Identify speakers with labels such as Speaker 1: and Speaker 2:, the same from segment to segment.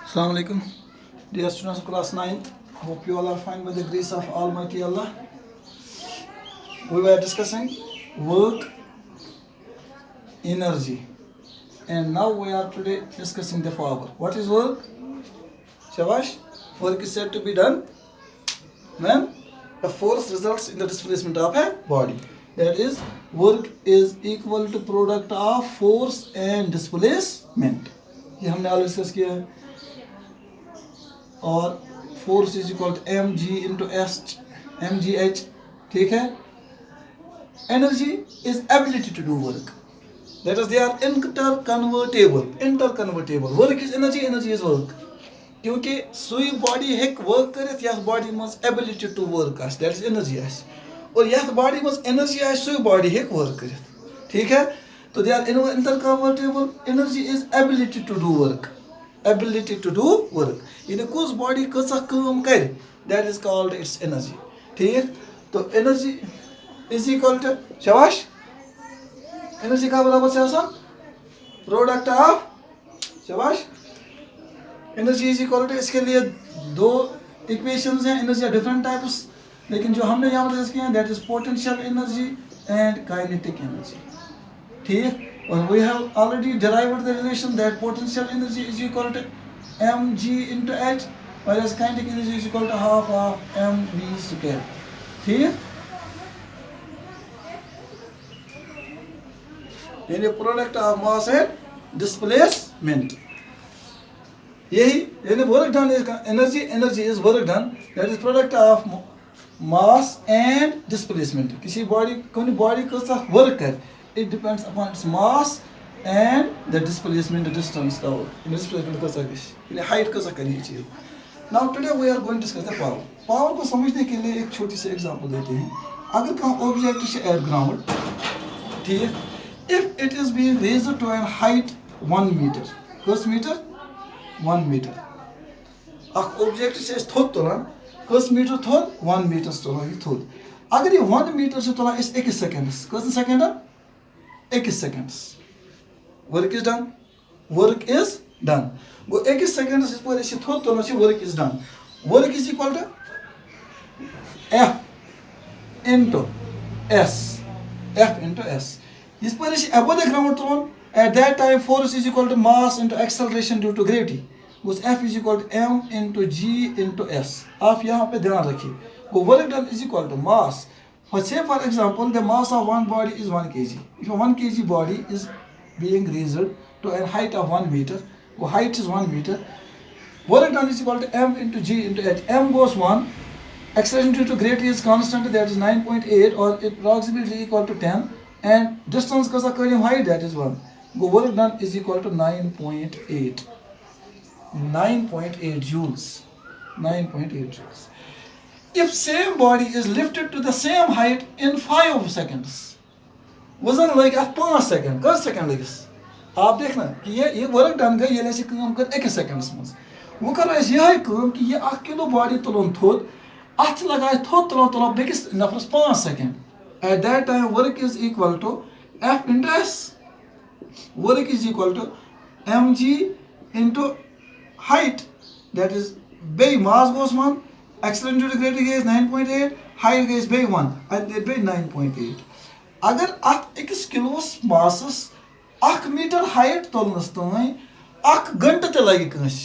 Speaker 1: Assalamu alaikum. Dear students of class 9th, hope you all are fine by the grace of Almighty Allah. We were discussing work, energy, and now we are today discussing the power. What is work? Shabash. Work is said to be done when the force results in the displacement of a body. That is, work is equal to product of force and displacement. ये हमने already discuss किया है. और force is equal to M G into S M G H. ठीक है. Energy is ability to do work. That is they are inter work is energy, energy is work. क्योंकि सुई body हेक work करित यस बॉडी मज ability to work आस, that is energy आस. और यस बॉडी मज एनर्जी आस सुई बॉडी हेक वर्क करित. ठीक है. तो they are interconvertible. Energy is ability to do work. Ability to do work. यानी कुछ बॉडी कसा काम करे, that is called its energy. ठीक. तो energy is equal to शाबाश. energy का बराबर से आसान प्रोडक्ट ऑफ शाबाश. energy is equal to, इसके लिए दो इक्वेशंस हैं. एनर्जी आर डिफरेंट टाइप्स, लेकिन जो हमने यहाँ पर डिस्कस किया that is potential energy and kinetic energy. ठीक. And we have already derived the relation that potential energy is equal to mg into h, whereas kinetic energy is equal to half of mv square. ठीक. यानी product of mass and displacement. यही यानी work done is energy, energy is work done, that is product of mass and displacement. किसी body कोई body का work कर, it depends upon its mass and the displacement, the distance covered. In displacement कैसा किस, यानी height कैसा करी ये चीज़. Now today we are going to discuss the power. Power को समझने के लिए एक छोटी सी एग्जांपल देते हैं. अगर कहीं ऑब्जेक्ट से एट ग्राउंड, ठीक, if it is being raised to a height 1 meter, कस मीटर 1 मीटर. अगर ऑब्जेक्ट से थोड़ तोलन, कस मीटर थोड़ 1 मीटर तोलन ये थोड़. अगर ये 1 मीटर से तोला इस 1 second, cos second 1 seconds. Work is done. Work is done. Go 1 seconds इस पर इसे थोड़ तो ना work is done. Work is equal to F into S. F into S. इस पर इसे above the ground thrown. At that time force is equal to mass into acceleration due to gravity. उस F is equal to M into G into S. आप यहाँ पे ध्यान रखिए. वो work done is equal to mass. Say for example, the mass of one body is 1 kg. If a 1 kg body is being raised to a height of 1 meter, the height is 1 meter, work done is equal to m into g into h. M goes 1, acceleration due to gravity is constant, that is 9.8, or approximately equal to 10, and distance because of height, that is 1. The work done is equal to 9.8. 9.8 joules. 9.8 joules. If same body is lifted to the same height in 5 seconds, वजन लगे आप 5 second, कस second लगे. आप देखना कि ये work done गई ये ऐसे काम कर 1 सेकंड्स में. वो करो ऐसे यह काम कि ये 1 किलो बॉडी तुलन थोद अथ लगा थोद तुलन बेकिस नफरस 5 second. At that time work is equal to F into S. Work is equal to mg into height, that is by mass goes 1, acceleration due to gravity is 9.8, height is by 1, and they by 9.8. अगर अत 1 kilo MASS 1 metre height तुलनस ताई 1 घंटे ते लगे Kans,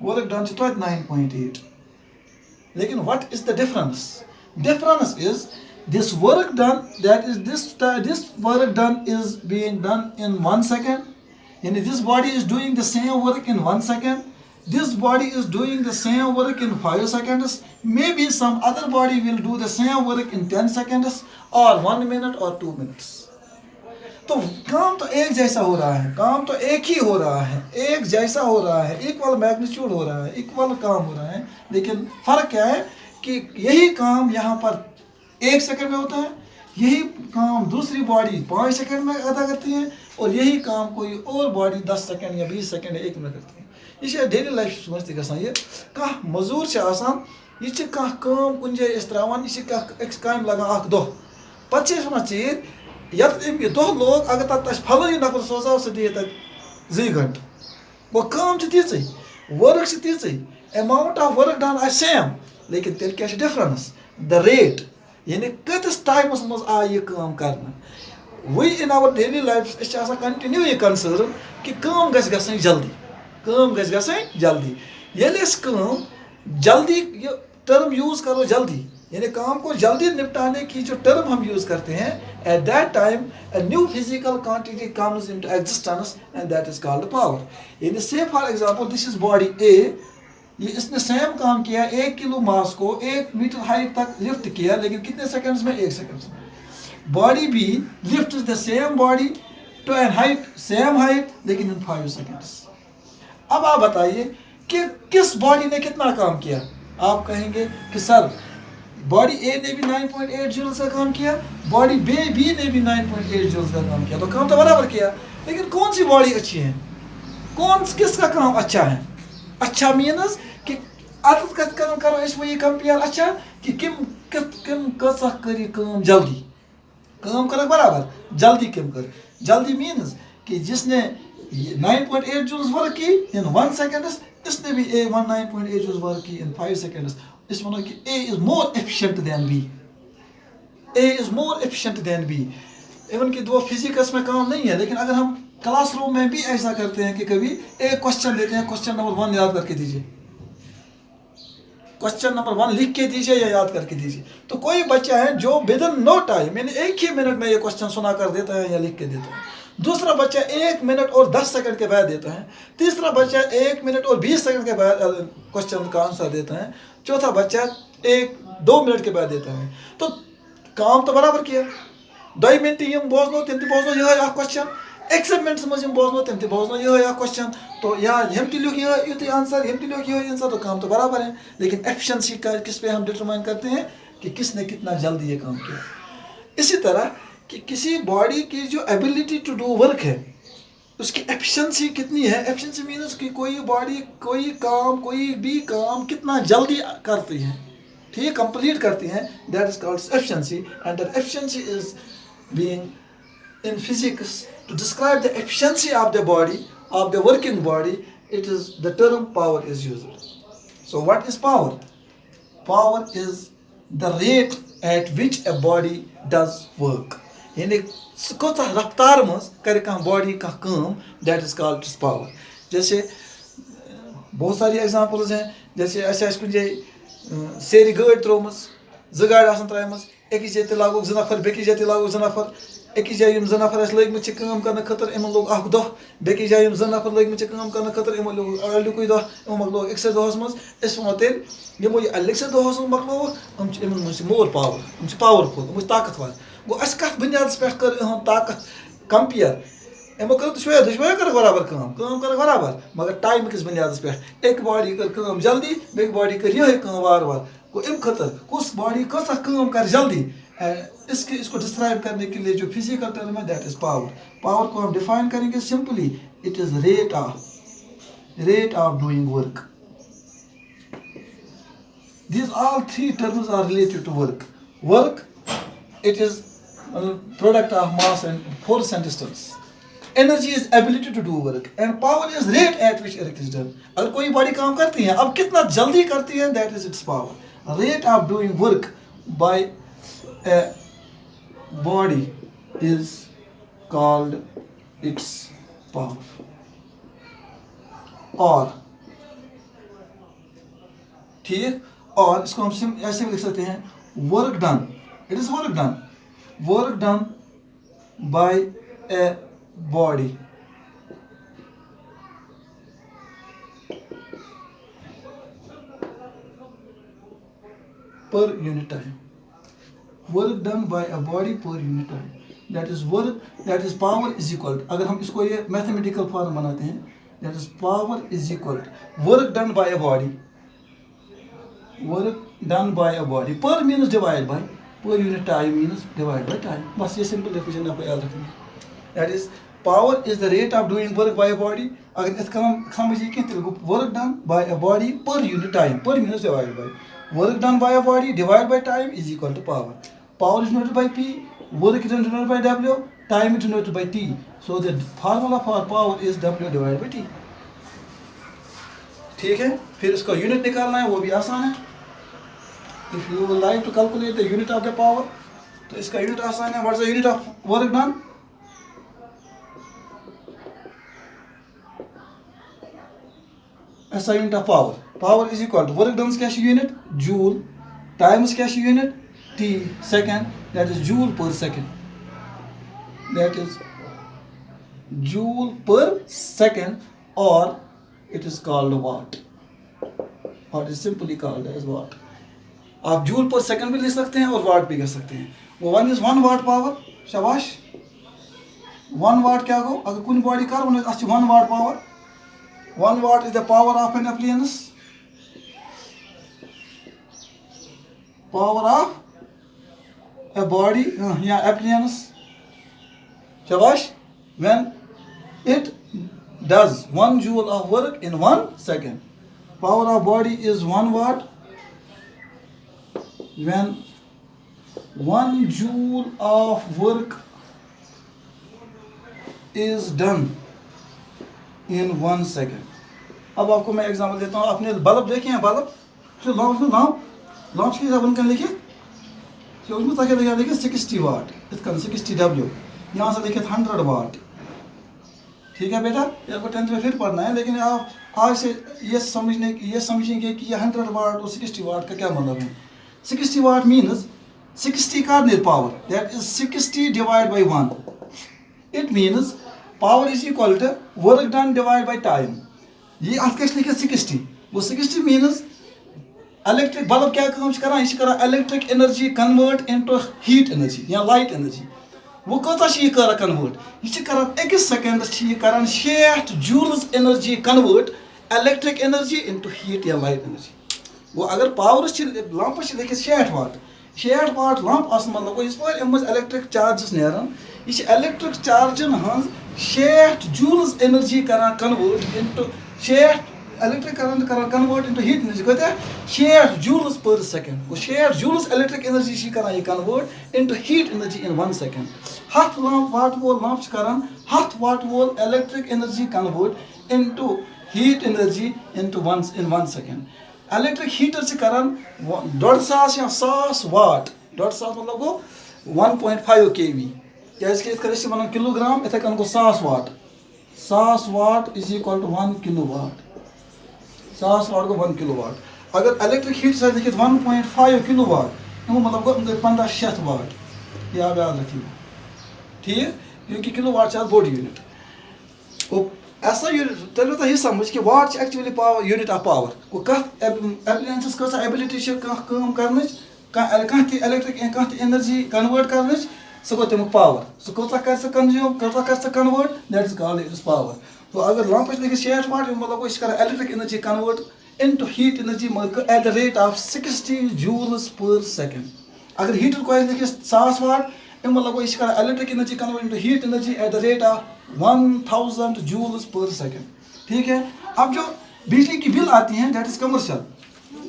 Speaker 1: work done छ तो 9.8. लेकिन what is the difference? Difference is this work done, that is this work done is being done in 1 second, and this body is doing the same work in 1 second. This body is doing the same work in 5 seconds. Maybe some other body will do the same work in 10 seconds or 1 minute or 2 minutes. तो काम तो एक जैसा हो रहा है, काम तो एक ही हो रहा है, एक जैसा हो रहा है, इक्वल मैग्नीट्यूड हो रहा है, इक्वल काम हो रहा है. लेकिन फर्क क्या है कि यही काम यहाँ पर 1 सेकंड में होता है, यही काम दूसरी बॉडी 5 सेकंड में अदा करती है, और यही काम कोई और बॉडी 10 सेकंड या 20 सेकंड या 1 मिनट करती है. ये डेली लाइफ मज ये कह मजूर आसान, ये काम कुन जाए त्रावान, ये काम लगान 1 दह पे वन चीर ये दह लोग अगर तक फल नफर सोजा सह दी 2 घंटे. गो काम तीच वर्क से तीसरी अमाउंट ऑफ वर्क डन आ सेम लेकिन तेल क्या डिफरेंस द रेट यानी कतिस टाइमस मज आ यह काम करना we in our daily life continue यह कंसर्न कि काम गई जल्दी काम गई जल्दी ये जल्दी ये टर्म यूज करो जल्दी यानी काम को जल्दी निपटाने की जो टर्म हम यूज करते हैं at that time a new physical quantity comes into existence and that is called power यानी से for example this is body A ये इसने सेम काम किया 1 किलो मास को 1 मीटर हाइट तक लिफ्ट किया लेकिन कितने सेकंड्स में 1 सेकंड्स में बॉडी भी lift the same body to an height same height लेकिन इन 5 सेकंड्स अब आप बताइए कि किस बॉडी ने कितना काम किया आप कहेंगे कि सर बॉडी ए ने भी 9.8 जूल्स का काम किया बॉडी बी ने भी 9.8 जूल्स का काम किया तो काम तो बराबर किया लेकिन कौन सी बॉडी अच्छी है किसका काम अच्छा है अच्छा मीनस कि अत करो इस वही कंपेयर अच्छा कि किम कसा करी काम जल्दी काम कर बराबर जल्दी किम कर जल्दी मीनस कि जिसने 9.8 जूल्स वर्क की इन 1 सेकंड्स इसने भी ए 9.8 जूल्स वर्क की इन 5 सेकंड्स इस मानो कि A is more efficient than B. A is more efficient than B. Even कि दो फिजिक्स में काम नहीं है लेकिन अगर हम क्लासरूम में भी ऐसा करते हैं कि कभी एक क्वेश्चन देते हैं क्वेश्चन नंबर 1 याद करके दीजिए क्वेश्चन नंबर 1 लिख के दीजिए या याद करके दीजिए तो कोई बच्चा है जो विद इन नो टाइम मैंने 1 ही मिनट में ये क्वेश्चन सुना कर देता है या लिख के देता है दूसरा बच्चा 1 मिनट और 10 सेकंड के बाद देता है तीसरा बच्चा 1 मिनट और 20 सेकंड के बाद क्वेश्चन का आंसर देता है चौथा बच्चा 1-2 मिनट के बाद देता है तो काम तो बराबर किया 2 मिनट यम बोजनो तम बोजनो यह क्वेश्चन 1 मिनट मज बोजनो तम बोजनो यह क्वेश्चन तो यहाँ हम लिख यह आंसर हम लिख यह आंसर तो काम तो बराबर है लेकिन एफिशिएंसी का किस पे हम डिटरमाइन करते हैं कि किसने कितना जल्दी ये काम किया इसी तरह कि किसी बॉडी की जो एबिलिटी टू डू वर्क है उसकी एफिशिएंसी कितनी है एफिशिएंसी मीन्स कि कोई बॉडी कोई भी काम कितना जल्दी करती है ठीक कंप्लीट करती हैं that is called efficiency and that efficiency is being in physics to describe the efficiency of the body of the working body it is the term power is used so what is power is the rate at which a body does work यानी कत रफ्तार मज कर body का काम that is called power जैसे बहुत सारी एग्जांपल्स हैं जैसे अस कुछ जाए सेरी गाड़ी त्रोम 2 गाड़ी त्राम एक जाए लागो 2 नफर बेकिस जाए लागो 2 नफर एक जाए 2 नफर लगे कर खतर इन लोग 1 दह बेकिस जाए 2 नफर लगे कर खतर इन लोग लुक दह इन मकलो अक्स दहस मज वो तेल यमो अक्स दहस मकलो इन मोर पावर पावरफुल ताकतवर गो अस कत बुनियाद पे कर ताकत कंपेयर यमो कर दुश्मन कर बराबर काम कर बराबर मगर टाइम किस बुनियाद पे एक बॉडी कर काम जल्दी बे बॉडी कर यह काम वार वार गो अम खतर कुछ बॉडी कसा काम कर जल्दी इसको डिस्क्राइब करने के लिए जो फिजिकल टर्म है दैट इज पावर को हम डिफाइन करेंगे simply it is rate of doing work these all 3 terms are related to work it is product of mass and force and distance energy is ability to do work and power is rate at which it is done अगर कोई body काम करती है अब कितना जल्दी करती है that is its power rate of doing work by a body is called its power और ठीक और इसको हम ऐसे भी लिख सकते हैं work done it is work done bye a body per unit time work done by a body per unit time that is work that is power is equal अगर हम इसको ये मैथमेटिकल फॉर्म बनाते हैं that is power is equal work done by a body work done by a body per means divided by per unit time means divided by time बस ये simple definition आपको याद रखनी है that is power is the rate of doing work by a body अगर इसका हम समझिए कि work done by a body per unit time पर means divided by work done by a body divided by time is equal to power is denoted by p work is denoted by w time is denoted by t so the formula for power is w divided by t ठीक है, फिर इसका unit निकालना है, वो भी आसान है. If you would like to calculate the unit of the power, तो इसका यूनिट आसान है. What is the unit of work done? ऐसा unit of power. Power is equal to work done क्या यूनिट जूल, टाइम्स क्या unit T second, that is joule per second. That is joule per second, और it is called watt, or it is simply called as watt. आप joule per second भी लिख सकते हैं और वाट भी कर सकते हैं. वो 1 is 1 watt पावर. शाबाश. 1 watt क्या गो? अगर कुछ बॉडी कर 1 watt power. 1 watt is the power of an appliance. Power of a body या appliance. शाबाश. When it does 1 joule of work in 1 second. Power of body is 1 watt. When 1 joule of work is done in 1 second. अब आपको मैं example देता हूँ. आपने bulb देखे हैं? बल्ब लॉन्च की जब उनका लिखे उसमें ताकि लिखे 60 वाट, इसका 60 W, यहाँ से लिखे 100 वाट. ठीक है बेटा, आपको 10th में फिर पढ़ना है, लेकिन आप आज से ये समझेंगे कि ये 100 वाट और 60 वाट का क्या मतलब है. 60 वाट means 60 cardinal power, that is 60 divided by 1. It means power is equal to work done divided by time. ये आपके लिखे 60. वो 60 means इलेक्ट्रिक बल्ब क्या काम कर electric energy convert into heat energy या लाइट एनर्जी. वो कत कर कन्वर्ट, यह कर सेकंडस कर 60 joules energy convert electric energy into heat या लाइट एनर्जी. वो अगर पावर लंप लिखित 60 वाट, 60 वाट लंप मतलब गो इस इलेक्ट्रिक चार्जस नान, यह इलेक्ट्रिक चार्जन हज 60 जूल्स एनर्जी कर कन्वर्ट इनटू 60 इलेक्ट्रिक करंट कर कन्वर्ट इनटू हीट एनर्जी कत 60 जूल्स पर सेकंड. वो 60 जूल्स इलेक्ट्रिक एनर्जी कर यह convert into heat energy in 1 second. 100 watt वोल लंप कर 100 वाट वोल electric energy convert into heat energy into in 1 second. Electric heater कर 150 या 1000 वाट. 150 मतलब गो 1.5 kV, क्या वन किलोग्राम, इथे कन गो 1000 watt. 1000 watt is equal to 1 kilo watt. 1000 watt गो 1 किलो वाट. अगर इलेक्ट्रिक हीट से लिखित 1.5 किलो वाट, मतलब गो 1500 वाट. याद रखिए, ठीक, क्योंकि किलो वाट बोड यूनिट. ऐसा तेल तुम समझ कि watt actually power unit of power. वो कत एप्लायंसेस कस एबिलिटी कर इलेक्ट्रिक एनर्जी कन्वर्ट कर सह गो तमुक पावर. सह कत कर कंज्यूम कर convert, that is called it power. तो अगर लंप लिखित 60 वाट मतलब इस electric energy convert into heat energy at the rate of 60 joules per second. अगर हीटर को लिखित 1000 वाट मतलब इस electric energy convert into heat energy at the rate of 1000 joules per second. ठीक है. अब जो बिजली की बिल आती है दैट इज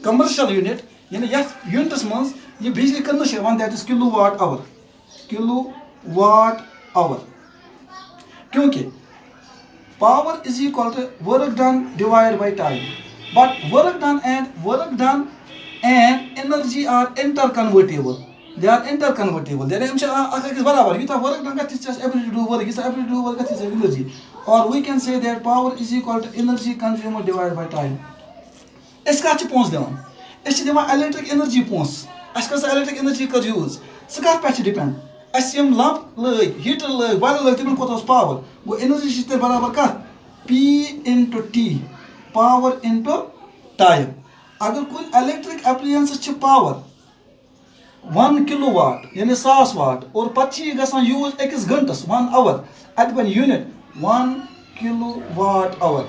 Speaker 1: कमर्शियल यूनिट, यानी यथ यूनिटस मज ये बिजली कन that is kilo watt hour. Kilo watt hour, क्योंकि power is equal to work done divide by time. But work done and energy are interconvertible. They are interconvertible. They are barabar. You have work done, just ability to do work. You have ability to do work, that is energy. Or we can say that power is equal to energy consumed divided by time. इस का Ponce देवान. इस दिवान electric energy Ponce. अस कर electric energy कर use. स कर पे depend. अस यम lump लग, हीटर लग, बल्ब लग, तिमन कोत पावर. वो एनर्जी छ बराबर का P into T. Power into time. अगर कोई इलेक्ट्रिक एप्लायंस छ पावर 1 किलो वाट यानी 1000 वाट और पी गसान यूज 1 घंटस 1 आवर अत one unit 1 kilo watt hour.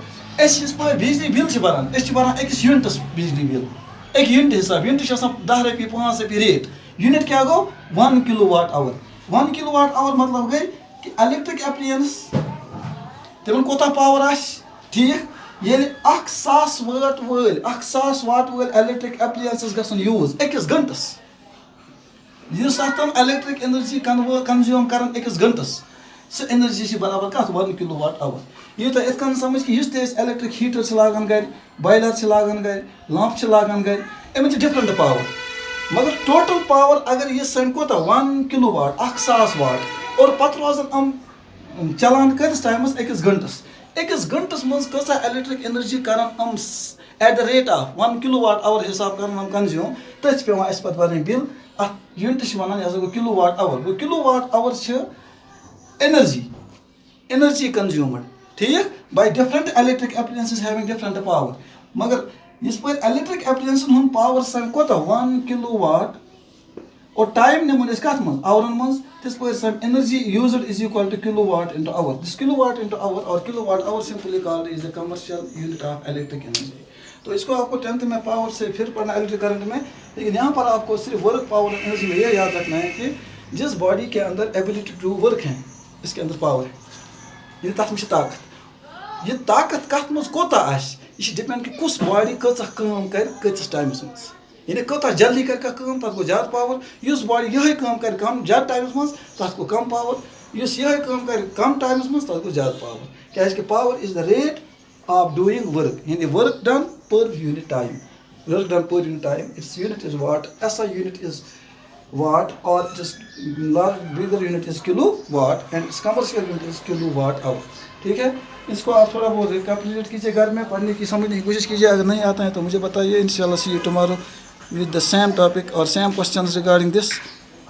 Speaker 1: बिजली बिल बरान बरान 1 यूनिटस बिजली बिल 1 यूनिट हिसाब. यूनिट 10 रुपये 5 रुपये रेट. यूनिट क्या गो 1 kilo watt hour. 1 kilo watt hour मतलब गई कि इलेक्ट्रिक एप्लायंस तिमन कोता पावर आस. ठीक, ये 1000 वाट वल इलेक्ट्रिक एप्लायंस गसन यूज 1 घंटस. यह इलेक्ट्रिक एनर्जी कंज्यूम कर 1 घंटस, सह एनर्जी बराबर कत 1 किलो वाट आवर. ये तो इत समझ कि इलेक्ट्रिक हीटर लागान गर बॉयलर लागान गर लंप लागान गर इन डिफरेंट पावर मगर टोटल पावर अगर ये सन कोता 1 किलोवाट 1000 वाट और पत रोजन चलान कस टाइमस अकिस घंटस मज कसा इलेक्ट्रिक एनर्जी करान at the rate of 1 kilowatt hour हिसाब करान कंज्यूम तथ पे पे बन बिल अत यूनिट वन गो किलोवाट आवर गो किलोवाट आवर एनर्जी कंज्यूमड ठीक by different electric appliances having different power मगर इस पर इलेक्ट्रिक एप्लायंसन हुन पावर सन कोता 1 किलोवाट और टाइम निमन इस कत मज आवरन मज तिस पर sum energy used is equal to kilowatt into hour this kilowatt into hour और kilowatt hour simply called is the commercial unit of electric energy. तो इसको आपको 10th में पावर से फिर पढ़ना इलेक्ट्रिक करंट में, लेकिन यहाँ पर आपको सिर्फ वर्क पावर एनर्जी में ये याद रखना है कि जिस बॉडी के अंदर एबिलिटी टू वर्क है इसके अंदर पावर है, ये तथ में ताकत, ये ताकत कत मज कोता आस यह डिपेंड कि कुछ बॉडी कच कर कस टाइमस मज, यानी कत जल्दी कर तथ गो ज्यादा पावर, उस बॉडी यह कर कम ज्यादा टाइमस मज तथ गो कम पावर, उस यह कर कम टाइमस मज तथ गो ज्यादा पावर, क्या power is the rate of doing work, यानी work done per unit time, work done per unit time, its unit is watt, SI unit is watt or just large bigger unit is kilowatt and its commercial unit is kilowatt hour। ठीक है, इसको आप थोड़ा बहुत रिकैपिटुलेट कीजिए, घर में पढ़ने की समझने की कोशिश कीजिए, अगर नहीं आता है तो मुझे बताइए, इंशाल्लाह see you tomorrow with the same topic or same questions regarding this।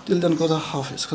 Speaker 1: till then खुदा हाफिज़।